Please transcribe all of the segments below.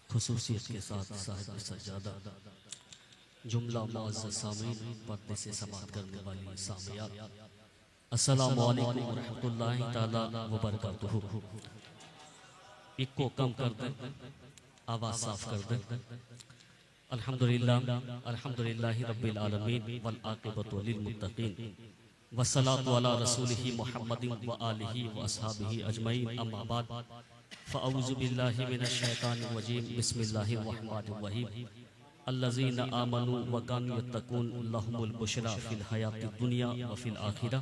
खुसूसियत के साथ साहिब सज्जादा जुमला मुअज़्ज़ज़ सामीन पर्दे से समाअत करने वाली सामियात, अस्सलामु अलैकुम व रहमतुल्लाहि ताला व बरकातुहू। एक को कम कर दे, आवाज़ साफ कर दे। अल्हम्दुलिल्लाहि रब्बिल आलमीन वल आक़िबतु लिल मुत्तक़ीन वस्सलातु अला रसूलिही मुहम्मदिन व आलिही व अस्हाबिही अजमईन, अम्मा बाद फ़अऊज़ु बिल्लाहि मिनश शैतानिर रजीम, बिस्मिल्लाहिर रहमानिर रहीम। अल्लज़ीना आमनू व कानू यत्तकून लहुमुल बुशरा फिल हयातिद दुनिया व फिल आखिरह।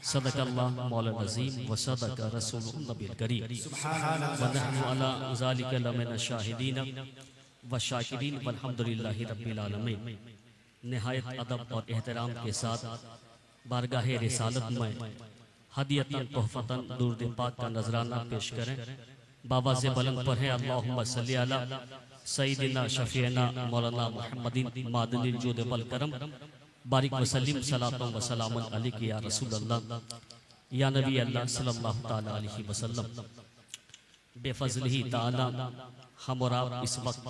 सदक़ल्लाहु मौलाना अज़ीम व सदक़ रसूलुन नबील करीम व नहनु अला ज़ालिका लमिनश शाहिदीन व शाकिरीन वल्हम्दुलिल्लाहि रब्बिल आलमीन। निहायत अदब और एहतराम के साथ बारगाहे रिसालत में हदियतन तोहफतन दुरूद पाक का नजराना पेश करें। बाबा से बुलंद पढ़ें अल्लाहुम्मा सल्ली अला सय्यिदिना शफीना मौलाना मुहम्मदिन मादनिल जूद वल करम बारिक वसल्लिम सलातुन व सलामुन अलैका या रसूल अल्लाह या नबी अल्लाह सल्लल्लाहु तआला अलैहि वसल्लम। बेफज़लिही ताला हम और आप इस वक्त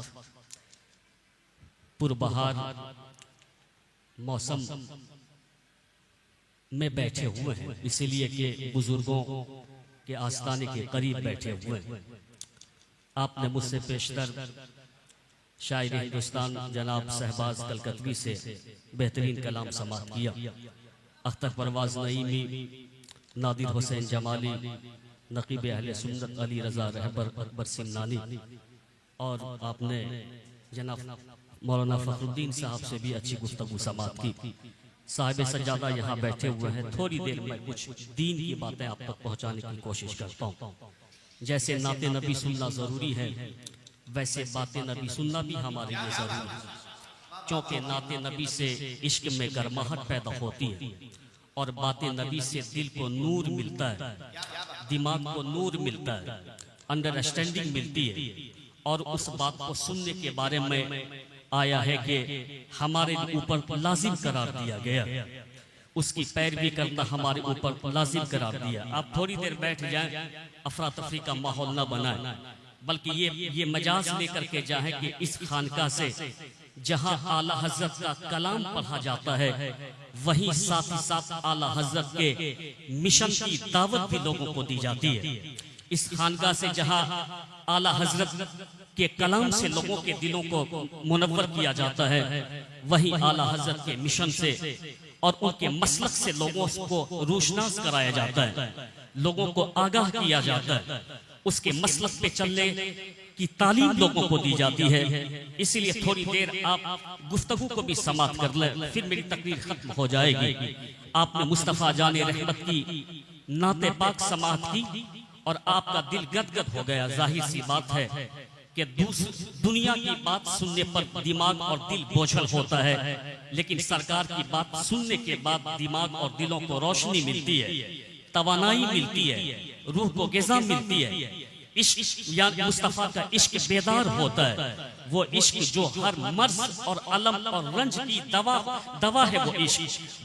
पुरबहार मौसम में बैठे हुए हैं, इसीलिए कि बुजुर्गों के आस्थाने के करीब बैठे हुए हैं। आपने मुझसे पेशतर शायर हिंदुस्तान जनाब शहबाज कलकतवी से बेहतरीन कलाम समाअत किया। अख्तर परवाज नईमी, नादिर हुसैन जमाली, नकीब अहले सुन्नत अली रजा रहबर अकबर सिमनानी, और आपने जनाब मौलाना फखरुद्दीन साहब से भी अच्छी गुफ्तगू समाअत की। साहिब सज्जादा यहाँ बैठे हुए हैं। थोड़ी देर में कुछ दीन की बातें आप तक पहुँचाने की कोशिश करता हूँ। जैसे नाते नबी सुनना ज़रूरी है, वैसे बातें नबी सुनना भी हमारे लिए ज़रूरी है, क्योंकि नाते नबी से इश्क में गर्माहट पैदा होती है और बातें नबी से दिल को नूर मिलता है, दिमाग को नूर मिलता है, अंडरस्टैंडिंग मिलती है। और उस बात को सुनने के बारे में आया है कि हमारे ऊपर लाजिम करार दिया गया, उसकी पैरवी करना हमारे ऊपर लाजिम करार दिया। आप थोड़ी देर बैठ जाएं, अफरा तफरी का माहौल न बनाएं, बल्कि ये मजाज लेकर के जाएं कि इस खानका से जहां आला हजरत का कलाम पढ़ा जाता है, वहीं साथ ही साथ आला हजरत के मिशन की दावत भी लोगों को दी जाती है। इस खानका से जहां आला हजरत के कलाम से लोगों के दिलों को मुनव्वर किया जाता है, वहीं आला हजरत के मिशन से और उनके मसलक से लोगों को रोशनास कराया जाता है, लोगों को आगाह किया जाता है, उसके मसलक पे चलने की तालीम लोगों को दी जाती है। इसीलिए थोड़ी देर आप गुफ्तगू को भी समाअत कर लें, फिर मेरी तकरीर खत्म हो जाएगी। आपने मुस्तफ़ा जाने रहमत की नाते पाक समाअत की और आपका दिल गदगद हो गया। जाहिर सी बात है कि दुनिया की बात सुनने पर दिमाग और दिल बोझल होता है, लेकिन सरकार की बात सुनने के बाद दिमाग और दिलों को रोशनी मिलती है, तवानाई मिलती है, रूह को ग़िज़ा मिलती है। इश्क या मुस्तफ़ा का इश्क बेदार होता है, वो इश्क जो हर मर्ज और अलम और रंज की दवा है।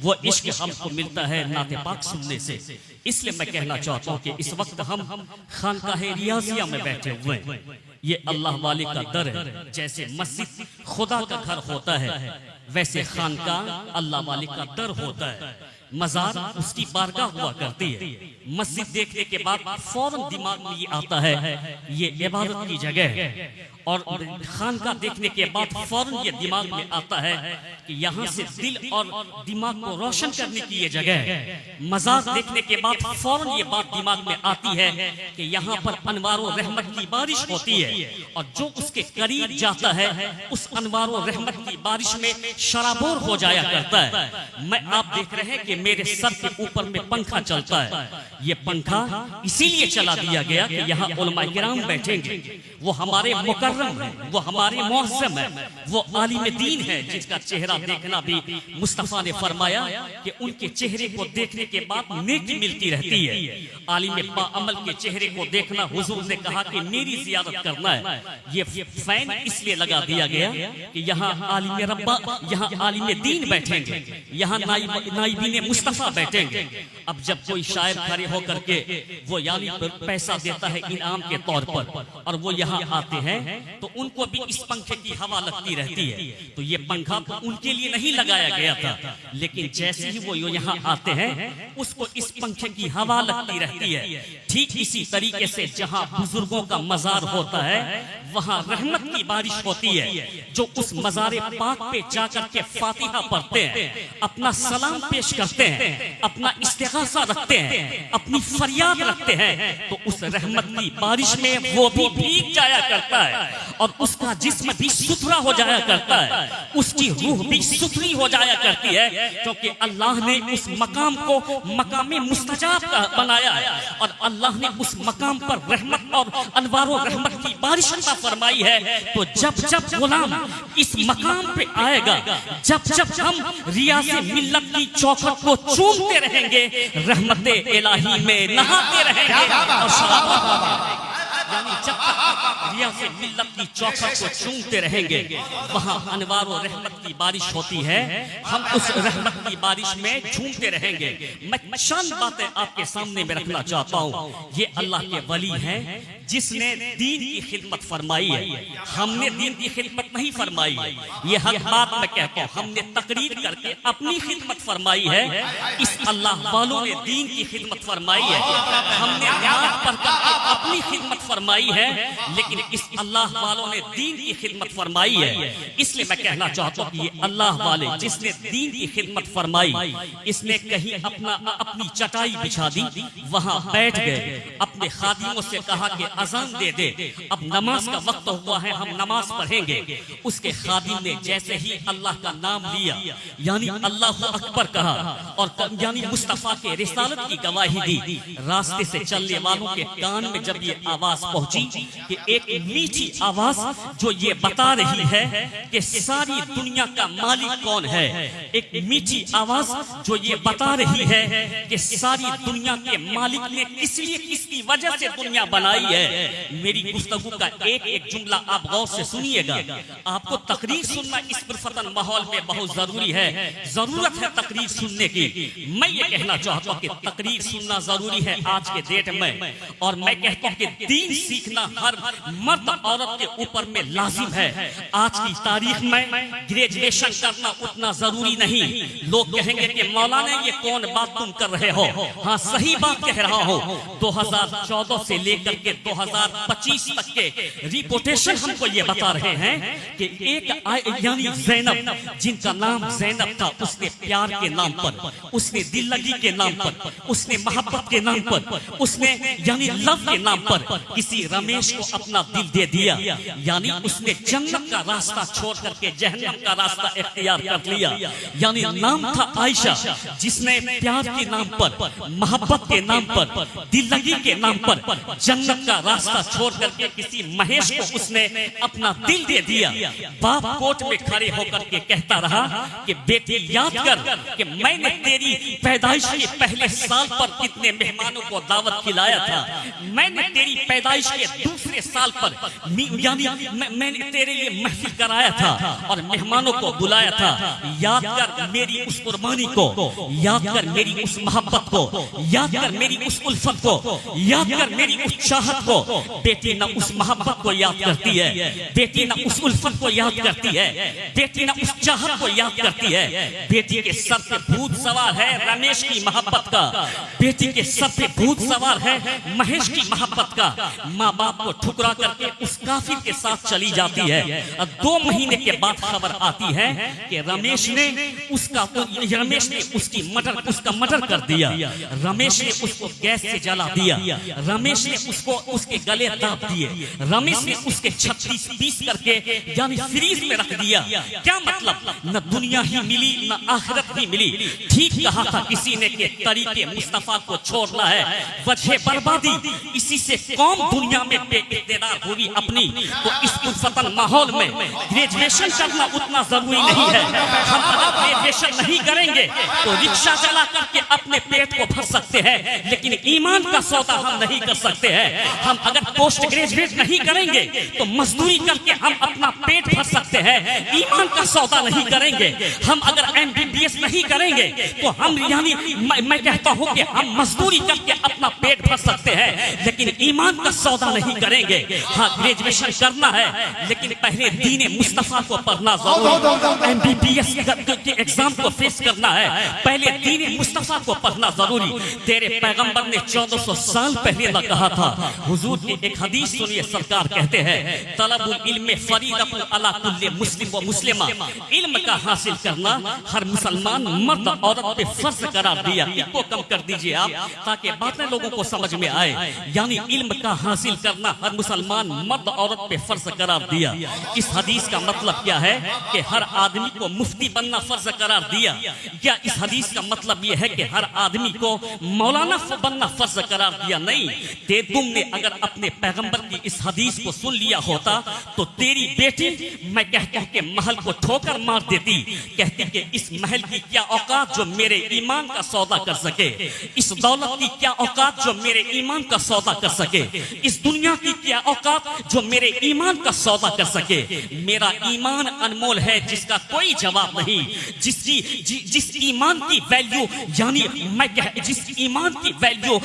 वो इश्क हमको मिलता है नाते पाक सुनने से। इसलिए मैं कहना चाहता हूँ कि इस वक्त हम खानकाहे रियाज़िया में बैठे हुए हैं। ये अल्लाह वाले का दर है। जैसे मस्जिद खुदा का घर होता है, वैसे खानका अल्लाह वाले का दर होता है। मजार उसकी बारगाह हुआ करती है। मस्जिद देखने के बाद फौरन दिमाग में ये आता है ये इबादत की जगह है, और खानका देखने के बाद फौरन ये दिमाग में आता है कि यहाँ से दिल और दिमाग को रोशन करने की ये जगह है। मजार देखने के बाद फौरन ये बात दिमाग में आती है कि यहाँ पर अनवारो रहमत की बारिश होती है, और जो उसके करीब जाता है उस अनवारो रहमत की बारिश में शराबोर हो जाया करता है। मैं आप देख रहे हैं कि मेरे सर के ऊपर में पंखा चलता है। ये पंखा इसीलिए चला दिया गया कि यहाँ उलमा किराम बैठेंगे, वो हमारे मुकर्रम है, वो हमारे मुअज़्ज़म है, वो आलिम दीन है, जिसका चेहरा देखना भी मुस्तफ़ा ने फरमाया कि उनके चेहरे को देखने के बाद नेकी मिलती रहती है। आलिम बाअमल के चेहरे को देखना, हुजूर ने कहा कि मेरी ज़ियारत करना है। ये फैन इसलिए लगा दिया गया कि यहाँ आलिम रब्बा, यहाँ आलिम दीन बैठेंगे, यहाँ नाइबीन मुस्तफ़ा बैठेंगे। अब जब कोई शायर खड़े होकर के वो यानी पैसा देता है इनाम के तौर पर और वो यहाँ आते हैं तो उनको भी इस पंखे की हवा लगती रहती है। तो ये पंखा तो उनके लिए नहीं लगाया गया था, लेकिन जैसे ही वो यहाँ आते हैं उसको इस पंखे की हवा लगती रहती है। ठीक इसी तरीके से जहाँ बुजुर्गों का मजार होता है वहाँ रहमत की बारिश होती है। जो उस मज़ारे पाक पे जाकर के फातिहा पढ़ते हैं, अपना सलाम पेश करते हैं, अपना इस्तिग़ासा रखते हैं, अपनी फरियाद रखते हैं, तो उस रहमत की बारिश में वो भी भीग जाया करता है और उसका जिस्म भी सुथरा हो जाया करता है, उसकी रूह भी सुथरी हो जाया करती है, क्योंकि अल्लाह ने उस मकाम को मकाम मुस्तजाब बनाया है और अल्लाह ने उस मकाम पर रहमत और अनवारो रहमत की बारिश अता फरमाई है। तो जब जब गुलाम इस मकाम पे आएगा, जब जब हम रियाज़े मिल्लत की चौखट को चूमते रहेंगे, रहमते इलाही में नहाते रहेंगे और यानी जब तक रियाज़े मिल्लत की चौखट को चूमते रहेंगे वहाँ अनवार और रहमत की बारिश होती है। हम उस रहमत की बारिश में झूमते रहेंगे। मैं चंद बातें आपके सामने में रखना चाहता हूँ। ये अल्लाह के वली हैं जिसने दीन की खिदमत फरमाई है। हमने दीन की खिदमत नहीं फरमाई, ये हक बात मैं कहता हूँ, हमने तकरीर करके अपनी खिदमत फरमाई है। इस अल्लाह वालों ने दीन की खिदमत फरमाई है। हमने नमाज पढ़ करके अपनी खिदमत फरमाई है, लेकिन इस अल्लाह वालों ने दीन की खिदमत फरमाई है। इसलिए मैं कहना चाहता हूँ कि ये अल्लाह वाले जिसने दीन की खिदमत फरमाई, इसने कहीं अपनी चटाई बिछा दी, वहां बैठ गए, अपने खादिमों से कहा कि अजान दे दे, अब नमाज का वक्त हुआ है, हम नमाज पढ़ेंगे। उसके खादिम ने जैसे ही अल्लाह का नाम लिया, यानी अल्लाह अकबर कहा और यानी मुस्तफा के रिसालत की गवाही दी, रास्ते से चलने वालों के कान में जब ये आवाज पहुंची कि एक मीठी आवाज जो ये बता रही है कि सारी दुनिया का मालिक कौन है, एक मीठी आवाज जो ये बता रही है कि सारी दुनिया के मालिक ने किस लिए किसकी वजह से दुनिया बनाई है। मेरी गुफ्तगू का एक एक जुमला आप गौर से सुनिएगा। आपको तकरीर सुनना इस पुरफतन माहौल में बहुत जरूरी है, जरूरत है तकरीर सुनने की। मैं ये कहना चाहता हूँ कि तकरीर सुनना जरूरी है आज के डेट में, और मैं कहता हूँ कि दीन सीखना हर मर्द औरत के ऊपर में लाजिम है। आज की तारीख में ग्रेजुएशन करना उतना जरूरी नहीं। लोग कहेंगे कि मौलाना ये कौन बात तुम कर रहे हो। हाँ, सही बात कह रहा हूँ। 2014 से लेकर के 2025 तक के रिपोर्टेशन हमको ये बता रहे हैं कि एक यानी ज़ैनब, जिनका नाम ज़ैनब था, उसने प्यार के नाम पर, उसने दिल लगी के नाम पर, उसने मोहब्बत के नाम पर, उसने यानी लव के नाम पर किसी रमेश को अपना दिल दे दिया। यानी उसने जन्नत का रास्ता छोड़ करके जहन्नम का रास्ता इख्तियार कर लिया। यानी नाम था आयशा, जिसने प्यार के नाम पर, मोहब्बत के नाम पर, दिल लगी के नाम पर जन्नत का रास्ता छोड़ करके किसी महेश को उसने अपना दिल दे दिया। बाप कोर्ट में खड़े होकर के कहता रहा कि बेटी याद कर कि मैंने तेरी पैदाइश के पहले साल पर कितने मेहमानों को दावत खिलाया था, मैंने तेरी पैदाइश के दूसरे साल पर यानी मैंने तेरे लिए महफिल कराया था और मेहमानों को बुलाया था। याद कर मेरी उस कुर्बानी को, याद कर मेरी उस मोहब्बत को, याद कर मेरी उस उल्फत को, याद कर मेरी उस चाहत को। बेटी न उस मोहब्बत को याद करती है, बेटी न उस उल्फत को याद करती है, बेटी न उस चाहत को याद करती है। बेटी के सर पे भूत सवार है रमेश की मोहब्बत का, बेटी के सर पे भूत सवार है महेश की मोहब्बत का। माँ बाप को ठुकरा करके उस काफिर के साथ चली जाती है। 2 महीने के बाद खबर आती है कि रमेश ने उसका मर्डर कर दिया, रमेश ने उसको गैस से जला दिया, रमेश ने उसको उसके गले दाब दिए, रमेश ने उसके 36 पीस करके यानी फ्रीज में रख दिया। क्या मतलब, न दुनिया ही मिली न आखिरत ही मिली। ठीक कहा था किसी ने कि तरीके मुस्तफा को छोड़ना है वजह बर्बादी, इसी से कौम दुनिया में बेइख्तियार होगी अपनी। तो इस फतन माहौल में ग्रेजुएशन करना उतना जरूरी नहीं है। हम ग्रेजुएशन नहीं करेंगे तो रिक्शा चला करके अपने पेट को भर सकते हैं, लेकिन ईमान का सौदा हम नहीं कर सकते हैं। हम अगर पोस्ट ग्रेजुएट नहीं करेंगे तो मजदूरी करके हम अपना पेट भर सकते हैं, ईमान का सौदा नहीं करेंगे। हम अगर MBBS नहीं करेंगे तो हम यानी मैं कहता हूं कि हम मजदूरी करके अपना पेट भर सकते हैं, लेकिन ईमान का सौदा नहीं करेंगे। हाँ, ग्रेजुएशन करना है, लेकिन पहले दीन मुस्तफा को पढ़ना जरूरी। MBBS के एग्जाम को फेस करना है, पहले दीन मुस्तफा को पढ़ना जरूरी। तेरे पैगंबर ने 1400 साल पहले न कहा था। हुजूर की एक हदीस सुनिए, सरकार कहते हैं तलबुल इल्म फरीदतुन अला कुल्ली मुस्लिम व मुस्लिमा, इल्म का हासिल करना हर मुसलमान मर्द औरत पे फर्ज करार दिया। इसको कम कर दीजिए आप, ताकि बातें लोगों को समझ में आए। यानी इल्म का हासिल करना हर मुसलमान मर्द औरत पे फर्ज करार दिया। इस हदीस का मतलब क्या है कि हर आदमी को मुफ्ती बनना फर्ज करार दिया? क्या इस हदीस का मतलब यह है कि हर आदमी को मौलाना बनना फर्ज करार दिया? नहीं। तुमने अगर अपने पैगंबर की इस हदीस को सुन लिया होता तो तेरी बेटी, मैं कहता हूं कि महल को ठोकर मार देती। कहती कि इस महल की क्या औकात जो मेरे ईमान का सौदा कर सके, इस दौलत की क्या औकात जो मेरे ईमान का सौदा कर सके, इस दुनिया की क्या औकात जो मेरे ईमान का सौदा कर सके। मेरा ईमान अनमोल है जिसका कोई जवाब नहीं, जिस ईमान की वैल्यू यानी मैं जिस ईमान की वैल्यू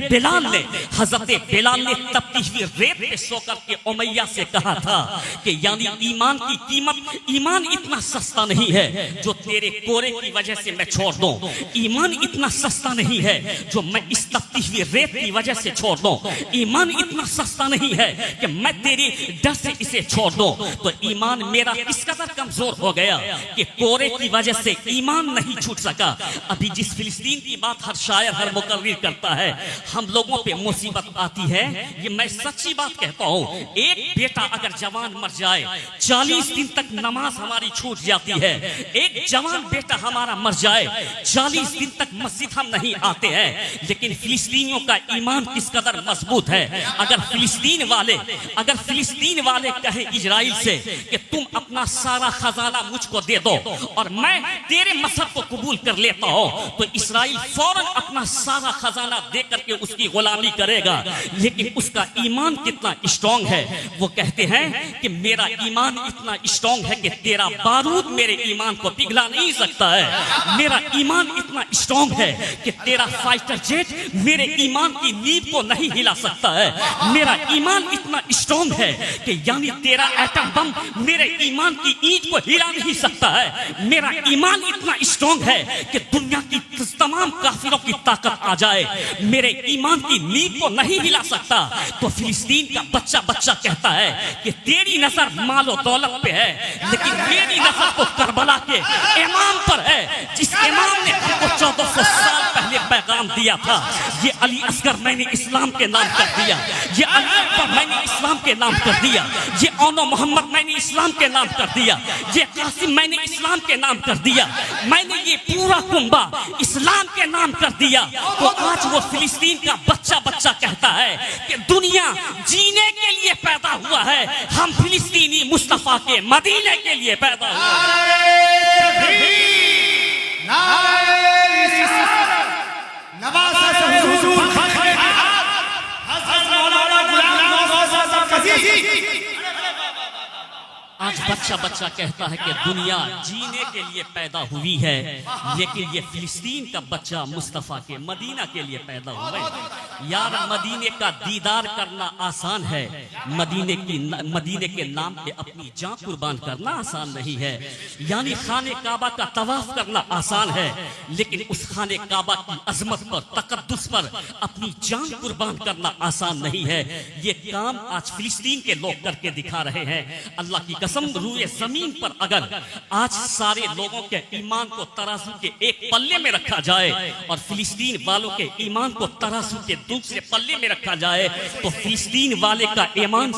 बिलाल ने, हजरत बिलाल ने तपती हुई रेत पे सोकर के उमैया से कहा था कि यानी ईमान की कीमत, ईमान इतना सस्ता नहीं है जो तेरे कोरे की वजह से मैं छोड़ दूं। ईमान इतना सस्ता नहीं है जो मैं इस तपती हुई रेत की वजह से छोड़ दूं। ईमान इतना सस्ता नहीं है कि मैं तेरी डर से इसे छोड़ दूं। तो ईमान मेरा इस कदर कमजोर हो गया कि कोरे की वजह से ईमान नहीं छूट सका। अभी जिस फिलिस्तीन की बात हर शायर हर मुकर्रिर करता है, हम लोगों पे मुसीबत आती है, ये मैं सच्ची बात कहता हूँ। एक बेटा अगर जवान मर जाए, 40 दिन तक नमाज हमारी छूट जाती है। एक जवान बेटा हमारा मर जाए, 40 दिन तक मस्जिद हम नहीं आते हैं। लेकिन फिलिस्तीनियों का ईमान किस कदर मजबूत है। अगर फिलिस्तीन वाले कहे इजराइल से कि तुम अपना सारा खजाना मुझको दे दो और मैं तेरे मजहब को कबूल कर लेता हूं, तो इस्राइल फौरन अपना सारा खजाना दे करके उसकी गुलामी करेगा। लेकिन उसका ईमान कितना स्ट्रांग है, वो कहते हैं कि मेरा ईमान इतना स्ट्रांग है कि तेरा बारूद मेरे ईमान को पिघला नहीं सकता है। मेरा ईमान इतना स्ट्रांग है कि तेरा फाइटर जेट मेरे ईमान की नींव को नहीं हिला सकता है। मेरा ईमान इतना स्ट्रांग है कि यानी तेरा एटम बम मेरे ईमान की ईंट को हिला नहीं सकता है। मेरा ईमान इतना स्ट्रांग है कि दुनिया की तमाम काफिरों की ताकत आ जाए, मेरे ईमान की नींव को नहीं हिला सकता। तो फिलिस्तीन का बच्चा कहता है कि तेरी नजर मालो दौलत पे है, लेकिन मेरी नजर तो करबला के इमाम पर है, जिस इमाम ने हमको 1400 साल पहले पैगाम दिया था। ये अली असगर मैंने इस्लाम के नाम कर दिया, ये अली अकबर मैंने इस्लाम के नाम कर दिया, ये औनो मोहम्मद मैंने इस्लाम के नाम कर दिया, ये कासिम मैंने इस्लाम के नाम कर दिया, मैंने ये पूरा कुंबा इस्लाम के नाम कर दिया। तो आज वो फिलिस्तीन का बच्चा कहता है कि दुनिया जीने के लिए पैदा हुआ है, हम फिलिस्तीनी मुस्तफा के मदीने के लिए पैदा हुए। आज बच्चा कहता है कि दुनिया जीने के लिए पैदा हुई है, लेकिन ये फिलिस्तीन का बच्चा मुस्तफ़ा के मदीना के लिए पैदा हुआ है। यार मदीने का दीदार करना आसान है, मदीने के नाम पे अपनी जान कुर्बान करना आसान नहीं है। यानी खाने काबा का तवाफ करना आसान है, लेकिन उस खाने काबा की अजमत पर, तकद्दुस पर अपनी जान कुर्बान करना आसान नहीं है। ये काम आज फिलिस्तीन के लोग करके दिखा रहे हैं। अल्लाह की कसम, रूए जमीन पर अगर आज सारे लोगों के ईमान को तराजू के एक पल्ले में रखा जाए और फिलिस्तीन वालों के ईमान को तराजू के दूसरे पल्ले में रखा जाए, तो फिलिस्तीन वाले का ईमान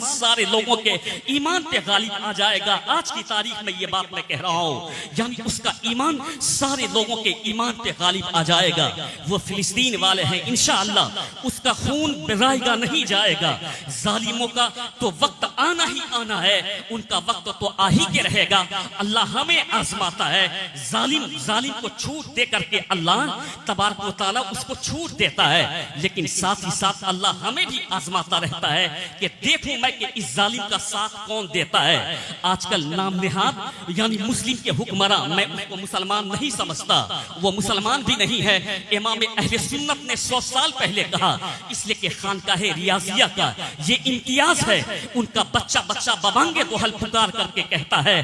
सारे लोगों के ईमान पे गालिब आ जाएगा। आज की तारीख में ये बात मैं कह रहा हूँ, यानी उसका ईमान सारे लोगों के ईमान पे गालिब आ जाएगा। वो फिलिस्तीन वाले हैं, इंशाअल्लाह उसका खून बहाया नहीं जाएगा। जालिमों का तो वक्त आना ही आना है, उनका वक्त तो आ ही के रहेगा। अल्लाह हमें आजमाता है, जालिम को छूट दे करके अल्लाह तबारक व तआला उसको छूट देता है, लेकिन साथ ही साथ अल्लाह हमें भी आजमाता रहता है कि देखूं मैं कि इस जालिम का साथ कौन देता है। आजकल नाम निहाद यानी मुस्लिम के हुक्मरां, मैं उसको मुसलमान नहीं समझता, वो मुसलमान भी नहीं है। इमाम अहले सुन्नत ने 100 साल पहले कहा, इसलिए कि खानकाहे रियाजिया का ये इम्तियाज है। उनका बच्चा बच्चा बबांगे दोहल पुकार करके कहता है,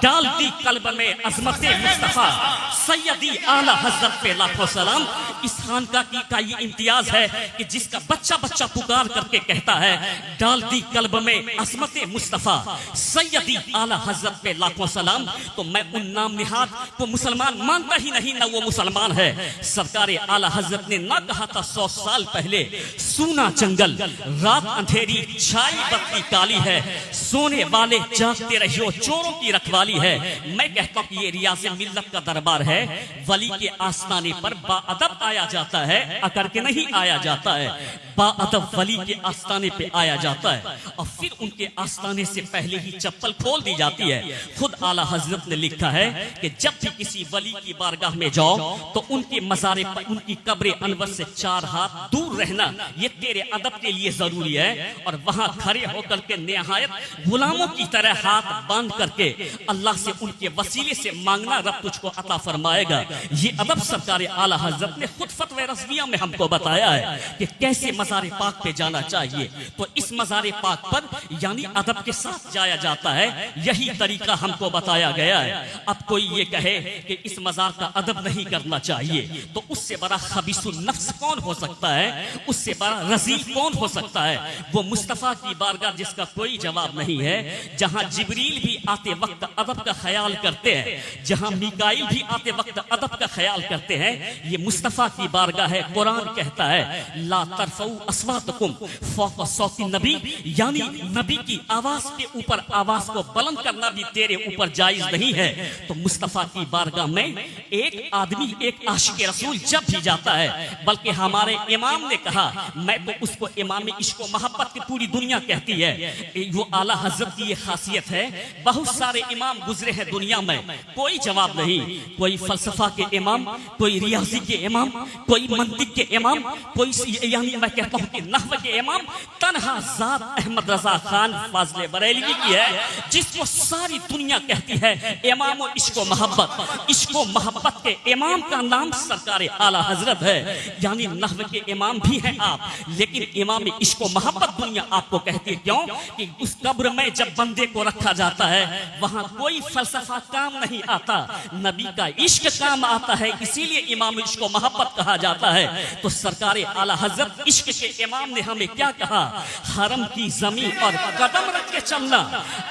डाल दी कल्ब में अजमत मुस्तफा सैयदी आला हजरत पे लाखों सलाम। इस खानका का ये इम्तियाज है कि जिसका बच्चा बच्चा पुकार करके कहता है, डाल दी कल्ब में अजमत मुस्तफा सैयदी आला हजरत पे लाखों सलाम। तो मैं उन नाम निहाद को मुसलमान मानता ही नहीं, ना वो मुसलमान है। सरकार आला हजरत ने ना कहा था 100 साल पहले, सूना जंगल रात अंधेरी छाई बत्ती काली है, सोने वाले जागते रहियो चोरों की रखवाली है। मैं कहता हूं कि ये रियाज़ मिल्लत का दरबार है। वली के आस्थाने पर बाअदब आया जाता है, अकर के नहीं आया जाता है। बाअदब वली के आस्थाने पे आया जाता है और फिर उनके आस्थाने से पहले ही चप्पल खोल दी जाती है। खुद आला हजरत ने लिखा है कि जब भी किसी वली की बारगाह में जाओ तो उनके मज़ारे पर, उनकी कब्र अनवर से 4 हाथ दूर रहना, ये तेरे अदब के लिए जरूरी है। और वहां खड़े होकर के निहायत गुलामों की तरह हाथ बांध करके अल्लाह से उनके वसीले से मांगना, रब तुझको अता फरमाएगा। ये अदब सरकार आला हजरत ने खुद फतवा रज़विया में हमको बताया है कि कैसे मज़ारे पाक पे जाना चाहिए। तो इस मज़ारे पाक पर यानी अदब के साथ जाया जाता है, यही तरीका हमको बताया गया है। अब कोई ये कहे कि इस मज़ार का अदब नहीं करना चाहिए, तो उससे बड़ा खबीसुल नफ्स कौन हो सकता है, उससे बड़ा रज़ील कौन हो सकता है। वो मुस्तफ़ा की बारगाह जिसका कोई जवाब नहीं है, जहां जिब्रील भी आते वक्त अदब का ख्याल करते हैं, जहां मीकाईल भी आते वक्त अदब का ख्याल करते हैं, ये मुस्तफ़ा की बारगाह है। कुरान कहता है, ला तरफऊ अस्वातकुम फौक़ सौती नबी, यानी नबी की आवाज के ऊपर आवाज को बुलंद करना भी तेरे ऊपर जायज नहीं है। तो मुस्तफ़ा की बारगाह में एक आदमी, एक आशिक रसूल जब भी जाता है, बल्कि हमारे इमाम ने कहा, मैं तो उसको इमाम इश्क व मोहब्बत की पूरी दुनिया कहती है। वो आला हजरत की ये खासियत है। बहुत सारे इमाम गुजरे हैं दुनिया में, कोई जवाब नहीं। कोई फलसफा के इमाम, कोई रियाजी के इमाम, कोई मंतिक के इमाम, कोई यानी मैं कहता हूँ कि नहव के इमाम तन्हा ज़ात अहमद रजा खान फाज़िल बरेलवी की है, जिसको सारी दुनिया कहती है इमाम इश्क व मोहब्बत। इश्क व मोहब्बत के इमाम का नाम सरकार आला हजरत है। यानी नहव के इमाम भी हैं आप, लेकिन इमाम इश्क व मोहब्बत दुनिया आपको कहती है। क्यों कि उस कब्र में जब बंदे को रखा जाता है, वहां कोई फलसफा काम नहीं आता, नबी का इश्क काम आता है, इसीलिए इमाम इश्क व मोहब्बत कहा जाता है। तो सरकार आला हजरत इश्क के इमाम ने हमें क्या कहा, हरम की जमीन और कदम रख के चलना।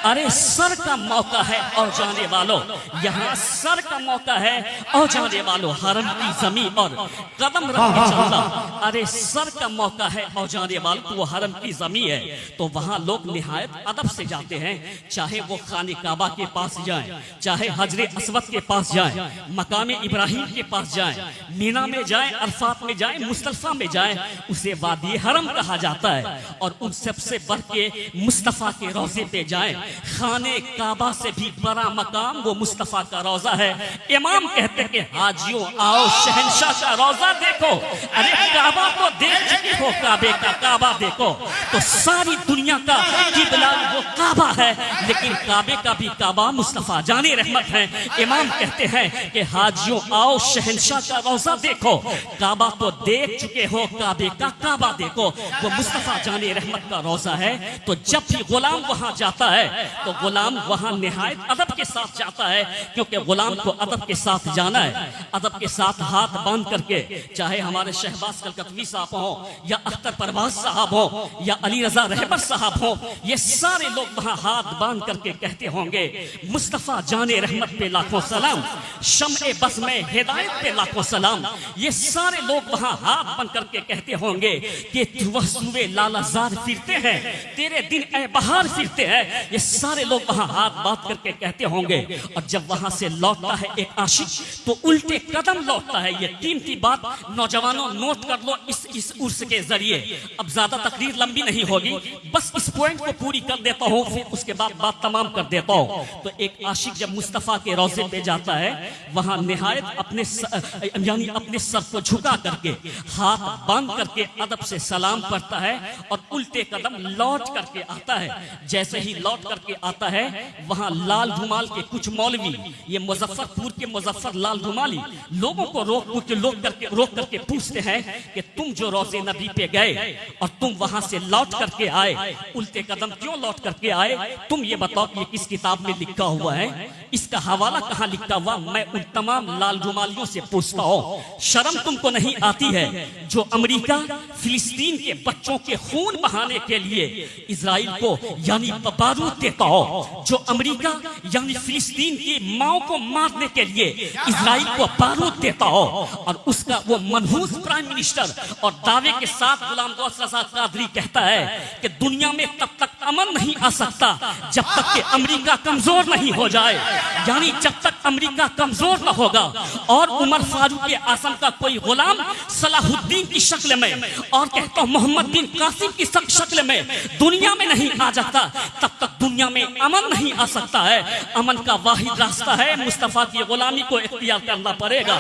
अरे सर का मौका है और जाने वालों, यहाँ सर का मौका है और जाने वालों, हरम की जमीन और कदम रख के चलना। अरे सर का मौका है और जाने वालों, तो वो हरम की जमीन है। तो वहाँ लोग निहायत अदब से जाते हैं, चाहे वो खाने काबा के पास जाएं, चाहे हजरे अस्वद के पास जाएं, मकाम इब्राहिम के पास जाएं, मीना में जाएं, अरफात में जाएं, मुस्तल्फा में जाएं, उसे वादी हरम कहा जाता है। और उन सबसे बढ़ के मुस्तफ़ा के रोजे पे जाएं, खाने काबा से भी बड़ा मकाम वो मुस्तफ़ा का रोजा है। इमाम कहते हैं कि हाजियों आओ शहंशाह का रोजा देखो। अरे काबा तो देख चुके हो, काबे का काबा देखो। तो सारी दुनिया का किबला वो काबा है, लेकिन काबे का भी काबा मुस्तफ़ा जाने रहमत है। इमाम कहते हैं कि हाजियों आओ शहंशाह का रोजा देखो। काबा तो देख चुके हो, काबे का काबा देखो। वो मुस्तफ़ा जाने रहमत का रोजा है। तो जब भी गुलाम वहां जाता है, तो गुलाम वहां निहायत अदब के साथ जाता है, क्योंकि गुलाम को अदब के साथ जाना है। अदब के साथ हाथ बांध करके, चाहे हमारे शहबाज कलकतवी साहब हो, या अख्तर परवाज साहब हो, या अली रजा रहबर साहब हो, ये सारे लोग वहां हाथ बांध करके कहते होंगे, मुस्तफ़ा जाने रहमत पे लाखों सलाम, शम्ए बस में हिदायत पे लाखों सलाम। ये सारे लोग वहां हाथ बन करके कहते होंगे कि वह सुबह लालाजार फिरते हैं, तेरे दिन ए बहार फिरते हैं। ये सारे लोग वहां हाथ बांध करके कहते होंगे। और जब वहां से लौटता है एक आशिक तो उल्टे कदम लौटता है। ये कीमती बात नौजवानों नोट कर लो इस उर्स के जरिए। अब ज्यादा तकरीर लंबी नहीं होगी, बस इस पॉइंट को पूरी कर देता हूँ, फिर उसके बाद बात तमाम कर देता हूँ। तो एक आशिक जब मुस्तफा के रोजे पे जाता है, वहां निहायत अपने सर को झुका करके हाथ बांध करके अदब से सलाम पढ़ता है और उल्टे कदम लौट करके आता है। जैसे ही लौट करके आता है, वहां लाल धुमाल के कुछ मौलवी, ये मुजफ्फरपुर के मुजफ्फर लाल धुमाली, लोगों को रोक करके पूछते हैं कि तुम जो रोजे नबी पे गए और तुम वहां से लौट करके आए, उल्टे कदम क्यों लौट करके आए? तुम ये बताओ कि ये किस किताब में लिखा हुआ है, इसका हवाला कहाँ लिखा हुआ? मैं उन तमाम लाल धुमालियों से पूछता हूँ, शर्म तुमको नहीं आती है जो अमेरिका फिलिस्तीन के बच्चों के खून बहाने के लिए इजराइल को यानी बारूद देता हो, जो अमेरिका यानी फिलिस्तीन की माओ को मारने के लिए इजराइल को बारूद देता हो, और उसका वो मनहूस प्राइम मिनिस्टर और दावे के साथ गुलाम गौस रजा कादरी कहता है कि दुनिया में तब तक अमन नहीं आ सकता जब तक कि अमेरिका कमजोर नहीं हो जाए। यानी जब तक अमेरिका कमजोर न होगा और उमर फारूक आजम का कोई गुलाम सलाहुद्दीन की शक्ल में और कहता हूं मोहम्मद बिन कासिम की शक्ल में दुनिया में नहीं आ जाता, तब तक दुनिया में अमन नहीं आ सकता है। अमन का वाहिद रास्ता है मुस्तफा की गुलामी को इख्तियार करना पड़ेगा,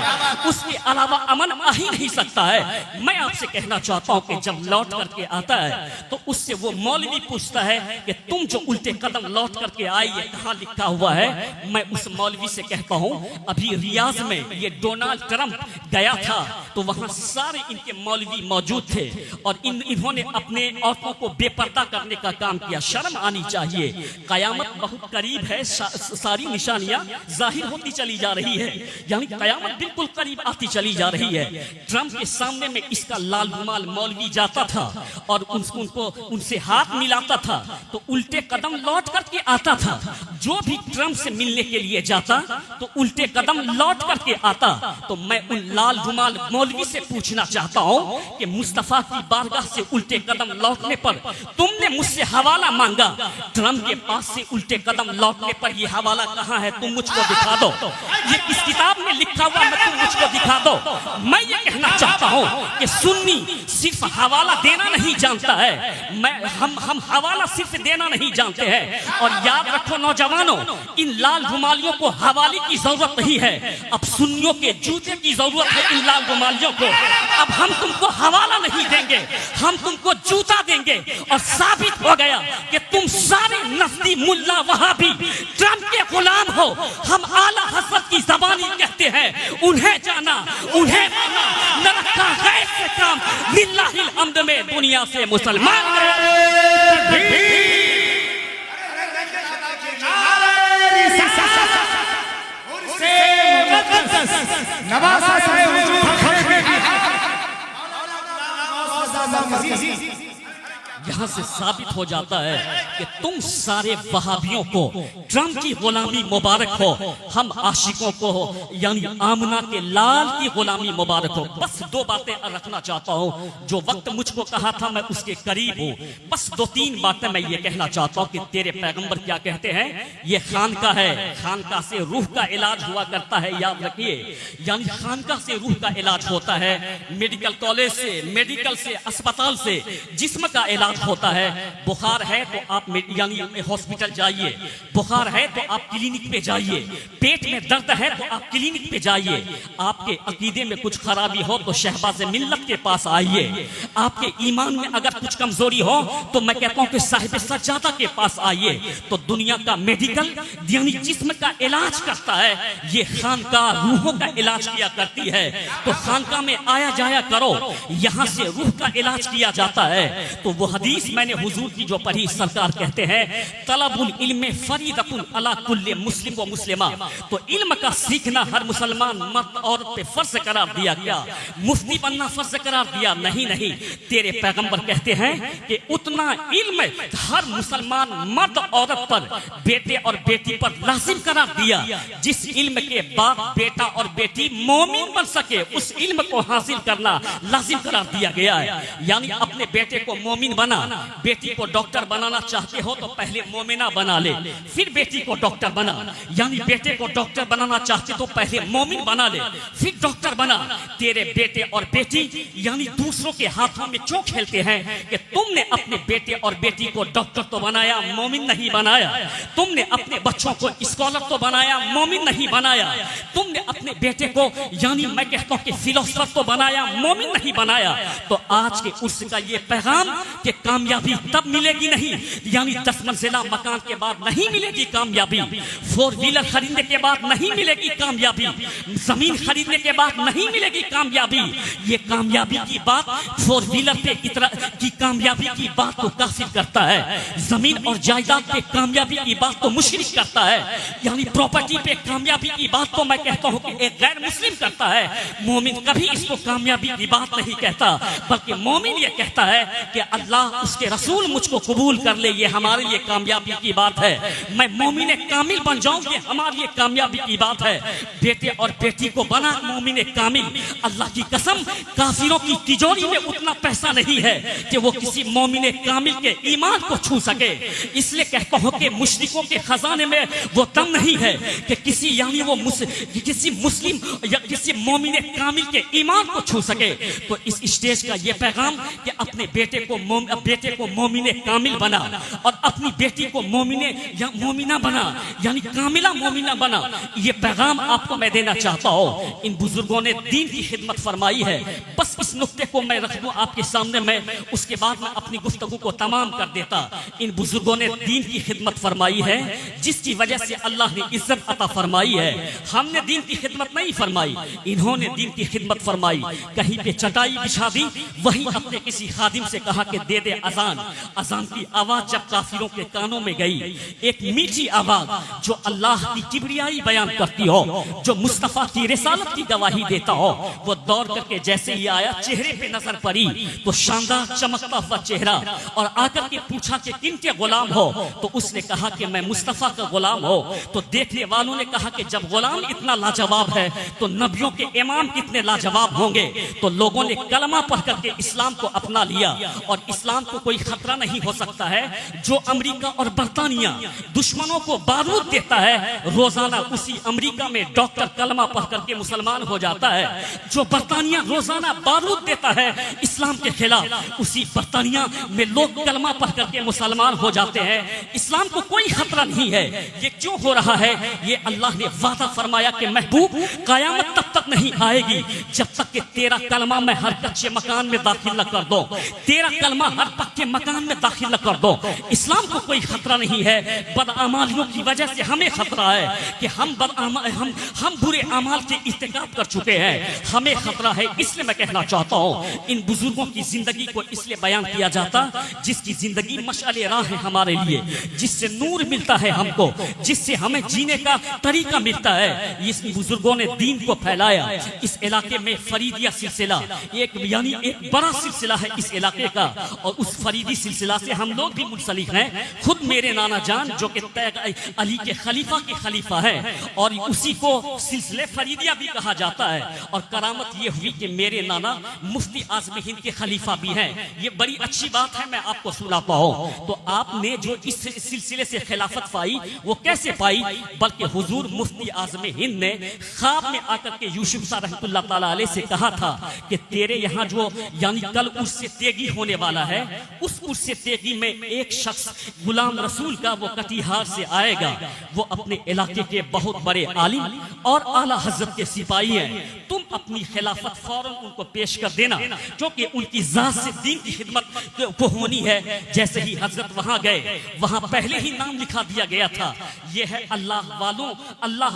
उसके अलावा अमन आ ही नहीं सकता है। मैं आपसे कहना चाहता हूं कि जब लौट करके आता है तो उससे वो मौलवी पूछता है कि तुम जो उल्टे कदम लौट करके आए, ये कहाँ लिखा हुआ है? मैं उस मौलवी से कहता हूं, अभी रियाज में ये डोनाल्ड ट्रंप गया था तो वहां सारे इनके मौलवी मौजूद थे और इन्होंने अपने औरतों को बेपर्दा करने का काम किया। शर्म आनी चाहिए। कयामत बहुत करीब है, सारी निशानियां जाहिर होती चली जा रही है, यानी कयामत बिल्कुल करीब आती चली जा रही है। ट्रंप के सामने में इसका लाल रुमाल मौलवी जाता था और उनसे हाथ मिलाता था तो उल्टे कदम लौट करके आता था। जो भी ट्रंप से मिलने के लिए जाता तो उल्टे कदम लौट करके आता। तो मैं उन लाल रुमाल मौलवी से पूछना चाहता हूं कि मुस्तफा की बारगाह से उल्टे कदम लौटने पर तुमने मुझसे हवाला मांगा, ट्रंप के पास से उल्टे कदम लौटने पर यह हवाला कहां है? तुम मुझको दिखा दो। ये किस किताब में लिखा हुआ है? तुम मुझको दिखा दो। मैं ये कहना चाहता हूं कि सुन्नी सिर्फ हवाला देना नहीं जानता है, हम हवाला सिर्फ देना नहीं जानते हैं। और याद रखो नौजवानों, इन लाल रुमालियों को हवाले की जरूरत नहीं है, अब सुन्नियों के जूते की जरूरत है इन लाल रुमालियों को। अब हम तुमको हवाला नहीं देंगे, हम तुमको जूता देंगे। और साबित हो गया कि तुम सारे नस्ली मुल्ला वहाबी ट्रंप के गुलाम हो। हम आला हज़रत की ज़बानी कहते हैं, उन्हें जाना उन्हें माना, न रखा गैर से काम, लिल्लाहिल हम्द में दुनिया से मुसलमान यहाँ से साबित हो जाता है कि तुम सारे वहाबियों को ट्रंप की गुलामी मुबारक हो, हम आशिकों को यानी आमना के लाल की गुलामी मुबारक हो। बस दो बातें रखना चाहता हूँ, जो वक्त मुझको कहा था मैं उसके करीब हूँ। बस दो तीन बातें मैं ये कहना चाहता हूँ कि तेरे पैगंबर क्या कहते हैं, ये खानका है, खानका से रूह का इलाज हुआ करता है, याद रखिए। यानी खानका से रूह का इलाज होता है, मेडिकल कॉलेज से, मेडिकल से, अस्पताल से जिस्म का इलाज होता है। बुखार है तो आप यानी हॉस्पिटल जाइए, बुखार है तो आप क्लिनिक पे जाइए, पेट में दर्द है तो आप क्लिनिक पे जाइए, आपके अकीदे में कुछ खराबी हो तो शहबाज मिल्लत के पास आइए, आपके ईमान में अगर कुछ कमजोरी हो तो मैं कहता हूं कि साहिब सज्जादा के पास आइए। तो दुनिया का मेडिकल यानी जिस्म का इलाज करता है, ये खानका रूहों का इलाज किया करती है। तो खानका में आया जाया करो, यहाँ से रूह का इलाज किया जाता है। तो वो हदीस मैंने हुजूर की जो पढ़ी, सरकार कहते हैं तलबुल इल्म फरीदतुन अला कुल्ले मुस्लिम व मुस्लिमा। तो इल्म का सीखना हर मुसलमान मर्द औरत पे फर्ज करार दिया गया। मुफ्ती बनना फर्ज करार दिया नहीं, नहीं। तेरे पैगंबर कहते हैं कि उतना इल्म हर मुसलमान मर्द औरत पर, बेटे और बेटी पर लाजिम करार दिया जिस इल्म के बाद बेटा और बेटी मोमिन बन सके, उस इल्म को हासिल करना लाजिम करार दिया गया है। यानी अपने बेटे को मोमिन बना, बेटी को डॉक्टर बनाना चाहते हो तो पहले मोमिना बना ले, फिर बेटी को डॉक्टर बना। यानी बेटे को डॉक्टर बनाना चाहते तो पहले मोमिन बना ले, फिर डॉक्टर बना। तेरे बेटे और बेटी यानी दूसरों के हाथों में क्यों खेलते हैं कि तुमने अपने बेटे और बेटी को डॉक्टर तो बनाया, मोमिन नहीं बनाया। तुमने अपने बच्चों को स्कॉलर तो बनाया, मोमिन नहीं बनाया। तुमने अपने बेटे को यानी मैं कहता हूं कि फिलोसोफर तो बनाया, मोमिन नहीं बनाया। तो आज के उर्स का ये पैगाम कि कामयाबी तब मिलेगी नहीं, यानी 10 मंजिला मकान के बाद नहीं मिलेगी कामयाबी, 4 व्हीलर खरीदने के बाद नहीं मिलेगी कामयाबी, जमीन खरीदने के बाद नहीं मिलेगी कामयाबी। ये कामयाबी की बात 4 व्हीलर पे की कामयाबी की बात तो काफिर करता है, जमीन और जायदाद पे कामयाबी की बात तो मुशरिक करता है, यानी प्रॉपर्टी पे कामयाबी की बात तो मैं कहता हूं कि एक गैर मुस्लिम करता है। मोमिन कभी इसको कामयाबी की बात नहीं कहता, बल्कि मोमिन ये कहता है कि अल्लाह उसके रसूल मुझको कबूल कर ले, ये हमारे लिए कामयाबी की बात है। मैं मोमिन कामिल बन जाऊं, ये हमारे लिए कामयाबी की बात है। बेटे और बेटी को बना मोमिन कामिल। अल्लाह की कसम, काफिरों की तिजोरी में उतना पैसा नहीं है कि वो किसी मोमिन कामिल के ईमान को छू सके। इसलिए कहता हूं कि मुशरिकों के खजाने में वो दम नहीं है कि किसी यानी वो किसी मुस्लिम या किसी मोमिन कामिल के ईमान को छू सके। तो इस स्टेज का ये पैगाम कि अपने बेटे को मोमिन कामिल बना और अपनी बेटी को मोमिना बना, यानी कामिला मोमिना बना। ये पैगाम आपको मैं देना चाहता हूँ। इन बुजुर्गों ने दीन की खिदमत फरमाई है। बस इस नुक्ते को मैं रख दूं आपके सामने, मैं उसके बाद मैं अपनी गुफ्तगू को तमाम कर देता। इन बुजुर्गों ने दीन की खिदमत फरमाई है जिसकी वजह से अल्लाह ने इज्जत अता फरमाई है। हमने दीन की खिदमत नहीं फरमाई, इन्होंने दीन की खिदमत फरमाई। कहीं पे चटाई बिछा दी, वहीं अपने किसी खादिम से कहा कि दे दे अजान। अजान की आवाज जब काफिरों के कानों में गई, एक मीठी आवाज जो अल्लाह की किबरियाई बयान करती हो, जो मुस्तफा की रिसालत की गवाही देता हो, वो दौड़ करके जैसे ही आया, चेहरे पे नजर पड़ी तो शानदार चमकता हुआ चेहरा, और आकर के पूछा कि किन के गुलाम हो, तो उसने कहा कि मैं मुस्तफा का गुलाम हो। तो देखने वालों ने कहा कि जब गुलाम इतना लाजवाब है तो नबियों के इमाम कितने लाजवाब होंगे। तो लोगों ने कलमा पढ़ करके इस्लाम को अपना लिया, और इस्लाम को कोई खतरा नहीं हो सकता है। जो अमेरिका और बर्तानिया दुश्मनों को बारूद देता है, रोजाना उसी अमेरिका में डॉक्टर कलमा पढ़ करके मुसलमान हो जाता है। जो बर्तानिया रोजाना बारूद देता है इस्लाम के खिलाफ, उसी बर्तानिया में लोग कलमा पढ़ करके मुसलमान हो जाते हैं। इस्लाम को कोई खतरा नहीं है। ये क्यों हो रहा है? ये अल्लाह ने वादा फरमाया कि महबूब कयामत तब तक नहीं आएगी जब तक कि तेरा कलमा मैं हर कच्चे मकान में दाखिल न कर दो, तेरा कलमा हर पक्के मकान में दाखिल न कर दो। इस्लाम को कोई खतरा नहीं है। बदअमालियों की वजह से हमें खतरा है कि हम बुरे अमाल के इर्तिकाब कर चुके हैं, हमें खतरा है। इसलिए मैं कहना चाहता हूँ इन बुजुर्गों की जिंदगी को इसलिए बयान किया जाता जिसकी जिंदगी मशाले राह है हमारे लिए, जिससे नूर मिलता है हमको, जिससे हमें जीने का तरीका मिलता है। इस बुजुर्गों ने दीन को फैलाया। इस इलाके में फरीदिया सिलसिला एक यानी एक बड़ा सिलसिला है इस इलाके का, और उस फरीदी सिलसिला से हम लोग भी मुंसलिक हैं। खुद मेरे नाना जान जो कि अली के खलीफा के खलीफा है, और उसी को सिलसिले फरीदिया भी कहा जाता है। और करामत ये हुई कि मेरे नाना मुफ्ती आज़म हिंद के खलीफा भी हैं। ये बड़ी अच्छी बात है, मैं आपको सुनाता हूँ। तो आपने जो इस सिलसिले से खिलाफत पाई वो कैसे पाई? बल्कि हुजूर मुफ्ती आज़म हिंद ने ख्वाब में आकर के यूसुफ सा रहमतुल्लाह ताला अलैह से कहा था कि तेरे यहाँ जो यानी कल उससे तेगी होने वाला है, उस उससे तेगी में एक शख्स गुलाम रसूल का वो कटिहार से आएगा। वो अपने इलाके के बहुत बड़े आलिम और आला हजरत के सिपाही हैं। तुम अपनी खिलाफत फौरन उनको पेश कर देना, क्योंकि उनकी जात से दीन की खिदमत को होनी है। जैसे ही हजरत वहां गए, वहां पहले ही नाम लिखा दिया गया था, ये है अल्लाह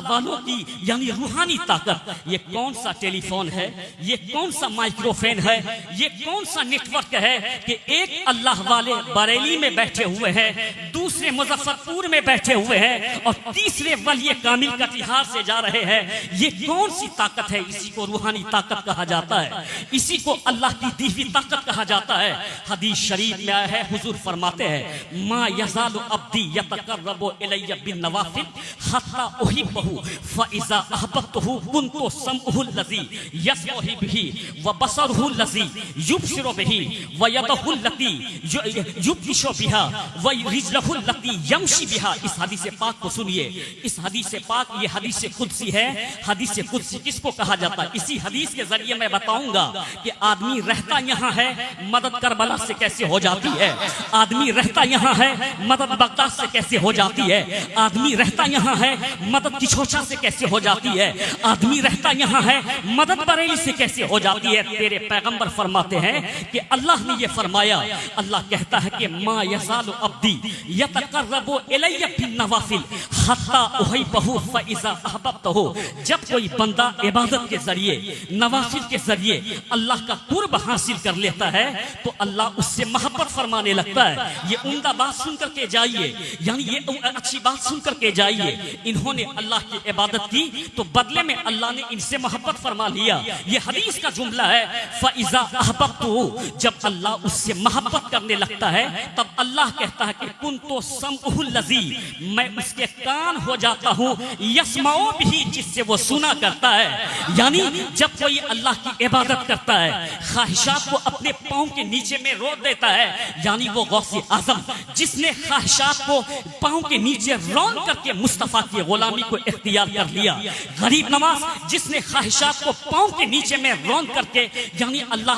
वालों की यानी रूहानी ताकत। ये कौन सा टेलीफोन है, ये कौन सा माइक्रोफोन है, ये कौन सा नेटवर्क है कि एक अल्लाह वाले बरेली में बैठे हुए हैं, दूसरे मुजफ्फरपुर में बैठे हुए हैं और तीसरे वली कामिल कटिहार से जा रहे हैं। ये कौन सी ताकत है? इसी को रूहानी ताकत कहा जाता है, इसी को अल्लाह की दी हुई ताकत कहा जाता है। हदीस शरीफ में आया है, हुजूर फरमाते हैं, मा यज़ालु अब्दी यतकर्रबु इलैया बिन नवाफिल हत्ता उहिब्बहु फइज़ा अहबब्तहु कुन्तु समउहु लज़ी यस्मउ बिही व बसरुहु लज़ी युबसिरु बिही व यदहु लती युबतिशु बिहा व रिजलहु लती यमशी बिहा। इस हदीस पाक को सुनिए। इस हदीस पाक, ये हदीस कुदसी है। हदीस कुदसी किसको कहा जाता है? इसी हदीस के जरिए मैं बताऊंगा कि आदमी रहता यहाँ है, मदद करबला से कैसे हो जाती है। आदमी रहता यहाँ है, मदद बगदाद से कैसे हो जाती है। आदमी रहता यहाँ है, मदद किछोचा से कैसे हो जाती है। आदमी रहता यहाँ है, मदद बरेली से कैसे हो जाती है। तेरे पैगंबर फरमाते हैं कि अल्लाह ने ये फरमाया, अल्लाह कहता है कि मा यज़ालु अब्दी यतकर्रबु इलैया बिन नवाफिल हत्ता उहिब्बहु फइज़ा अहबब्तहु। जब कोई बंदा इबादत के जरिए, नवाफिल के जरिए अल्लाह का कुर्ब हासिल कर लेता है तो अल्लाह उससे मोहब्बत फरमाने लगता है। ये उम्दा बात सुन करके जाइए, यानी ये अच्छी बात सुन करके जाइए। इन्होंने अल्लाह की इबादत की तो बदले में अल्लाह ने इनसे मोहब्बत फरमा लिया। ये हदीस का जुमला है, फइज़ा अहबब्तहु। जब अल्लाह उससे मोहब्बत करने लगता है तब अल्लाह कहता है कि कुन्तु समउहु लज़ी, मैं उसके कान हो जाता हूँ, यस्माउ बिही, जिससे वो सुना करता है। यानी जब कोई अल्लाह की इबादत करता है, ख्वाहिशात को अपने पाँव के नीचे में रोक देता है, यानी वो गौसे आजम जिसने ख्वाहिशात को पाँव के नीचे रौन करके मुस्तफ़ा की गुलामी को इख्तियार कर लिया। गरीब नवाज जिसने ख्वाहिशात को पाँव के नीचे में रौन करके यानी अल्लाह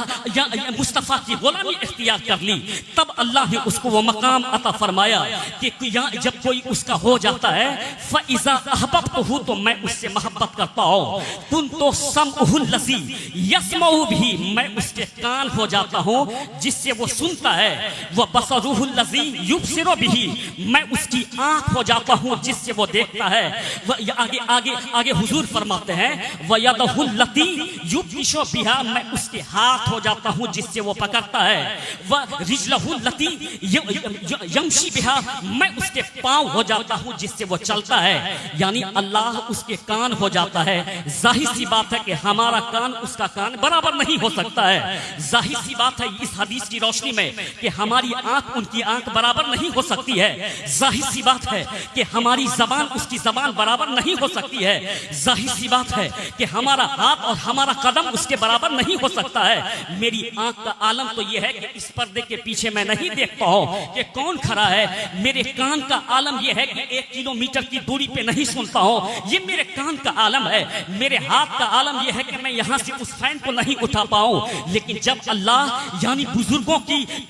मुस्तफ़ा की गुलामी इख्तियार कर ली, तब अल्लाह ने उसको वो मकाम अता फरमाया कि जब कोई उसका हो जाता है, फइज़ा अहबब्तहु, तो मैं उससे मोहब्बत करता हूँ। कुन्तु समउहु लज़ी यस्मउ बिही, मैं उसके कान हो जाता हूँ जिससे वो सुनता है। वह बसरुहु लज़ी युबसिरु बिही, मैं उसकी आँख हो जाता हूँ जिससे वो देखता है। वह आगे आगे आगे हुजूर फरमाते हैं, वह यदहु लती युबतिशु बिहा, मैं उसके हाथ हो जाता हूँ जिससे वो पकड़ता है। वह रिजलहु लती यमशी बिहा, मैं उसके पाँव हो जाता हूँ जिससे वो चलता है। यानी अल्लाह उसके कान हो जाता है। जाहिर सी बात है कि हमारा कान उसका कान बराबर नहीं हो सकता है। जाहिर सी बात है इस हदीस की रोशनी में कि हमारी आंख उनकी आंख बराबर नहीं हो सकती है। जाहिर सी बात है कि हमारी जबान उसकी जबान बराबर नहीं हो सकती है। जाहिर सी बात है कि हमारा हाथ और हमारा कदम उसके बराबर नहीं हो सकता है। मेरी आंख का आलम तो यह है कि इस पर्दे के पीछे मैं नहीं देखता हूँ कि कौन खड़ा है। मेरे कान का आलम यह है कि 1 किलोमीटर की दूरी पे नहीं सुनता हूँ, ये मेरे कान का आलम है। मेरे हाथ का आलम यह है कि मैं यहाँ से उस फैन को नहीं उठा पाऊँ। लेकिन जब अल्लाह यानी बुजुर्गों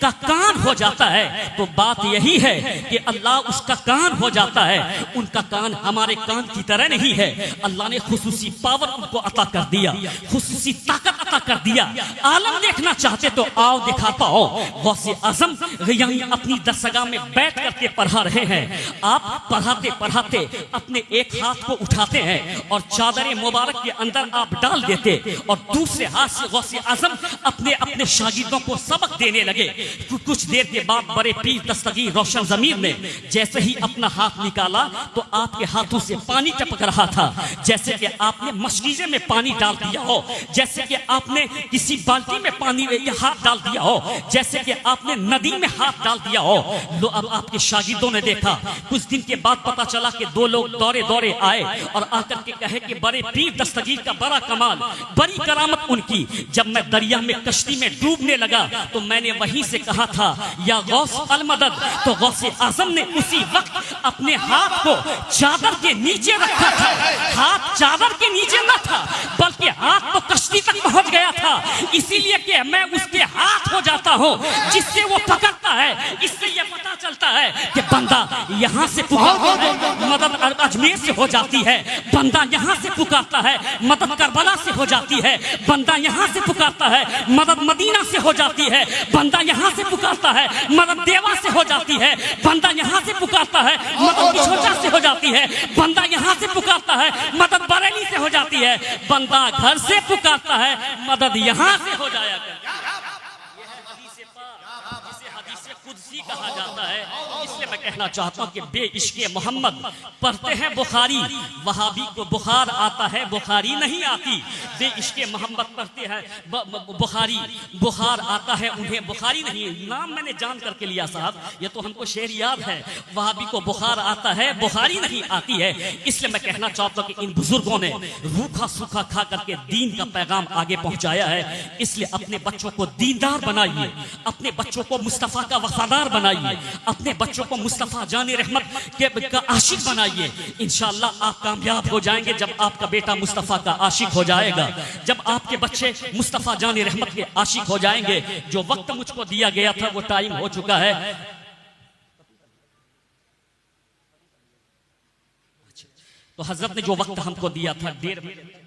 का कान हो जाता है तो बात यही है कि अल्लाह उसका कान हो जाता है। उनका कान हमारे कान की तरह नहीं है। अल्लाह ने खुसूसी पावर उनको अता कर दिया, खुसूसी ताकत अता कर दिया। आलम देखना चाहते तो आओ दिखाता हो। गौसे आजम यानी अपनी दरसगाह में बैठ करके पढ़ा रहे हैं। आप पढ़ाते पढ़ाते अपने एक हाथ को उठाते हैं और चादर मुबारक के अंदर आप डाल देते और दूसरे हाथ से गौसे आजम अपने अपने शागिर्दों को सबक देने लगे। कुछ देर के बाद बड़े पीर दस्तगीर रोशन ज़मीर ने जैसे ही अपना हाथ निकाला तो आपके हाथों से पानी टपक रहा था, जैसे कि आपने मशकीजे में पानी डाल दिया हो, जैसे कि आपने किसी बाल्टी में पानी हाथ डाल दिया हो, जैसे कि आपने नदी में हाथ डाल दिया हो। लो अब आपके शागिर्दों ने देखा। कुछ दिन के बाद पता चला कि 2 लोग दौरे दौरे आए और आकर के कहे कि बड़े पीर दस्तगीर का बड़ा कमाल, बड़ी करामत उनकी। जब मैं दरिया में कश्ती में डूबने लगा तो मैंने वहीं से कहा था या गौस अल मदद, तो गौसे आजम ने उसी वक्त अपने हाथ को चादर के नीचे रखा था। हाथ चादर के नीचे न था बल्कि हाथ तो कश्ती तक पहुंच गया था, इसीलिए कि मैं उसके हाथ हो जाता हूं जिससे वो पकड़ता है। इससे यह पता चलता है कि बंदा यहाँ से पुकारता है, मदद अजमेर से हो जाती है। बंदा यहाँ से पुकारता है, मदद करबला से हो जाती है। बंदा यहाँ से पुकारता है, मदद मदीना से हो जाती है। बंदा यहाँ से पुकारता है, मदद देवा से हो जाती है। बंदा यहाँ से पुकारता है, मदद बिछोटा से हो जाती है। बंदा यहाँ से पुकारता है, मदद बरेली से हो जाती है। बंदा घर से पुकारता है, मदद यहाँ से हो जाया करती है। यह है हदीस पाक, जिसे हदीस कुदसी कहा जाता है। इसलिए मैं कहना चाहता हूँ कि बे-इश्क़े मोहम्मद पढ़ते हैं बुखारी, वहाबी को बुखार आता है, बुखारी नहीं आती। बे-इश्क़े मोहम्मद पढ़ते हैं बुखारी, बुखार आता है, उन्हें बुखारी नहीं। नाम मैंने जान करके लिया साहब, ये तो हमको शेर याद है। वहाबी को बुखार आता है, बुखारी नहीं आती है। इसलिए मैं कहना चाहता हूँ कि इन बुजुर्गों ने रूखा सूखा खा करके दीन का पैगाम आगे पहुंचाया है। इसलिए अपने बच्चों को दीनदार बनाइए, अपने बच्चों को मुस्तफ़ा का वफादार बनाइए, अपने बच्चों को मुस्तफ़ा जाने रहमत के का आशिक बनाइए। इंशाअल्लाह आप कामयाब हो जाएंगे जब आपका बेटा मुस्तफ़ा का आशिक हो जाएगा, जब आपके बच्चे मुस्तफ़ा जाने रहमत के आशिक हो जाएंगे। जो वक्त मुझको दिया गया था वो टाइम हो चुका है। तो हजरत ने जो वक्त हमको दिया था 1.5 मिनट,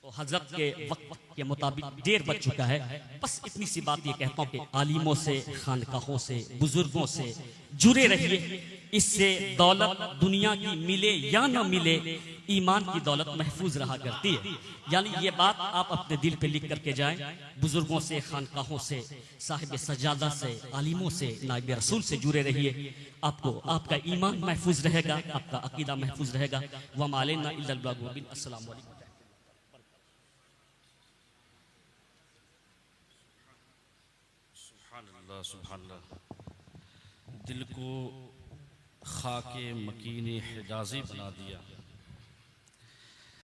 तो हजरत के वक्त के मुताबिक 1:30 बज चुका है। बस इतनी सी बात ये कहता हूँ कि आलिमों से, खानकाहों से, बुजुर्गों से जुड़े रहिए। इससे दौलत दुनिया की मिले या न मिले, ईमान की दौलत महफूज रहा करती है। यानी ये बात आप अपने दिल पे लिख करके जाएं। बुजुर्गों से, खानकाहों से, साहिब सजादा से, आलिमों से, नाइब रसूल से जुड़े रहिए। आपको आपका ईमान महफूज रहेगा, आपका अकीदा महफूज रहेगा। वमा अलैना इल्लल बलाग। अस्सलाम वालेकुम। सुभानअल्लाह, दिल को खाके मकीने हिजाज़ी बना दिया।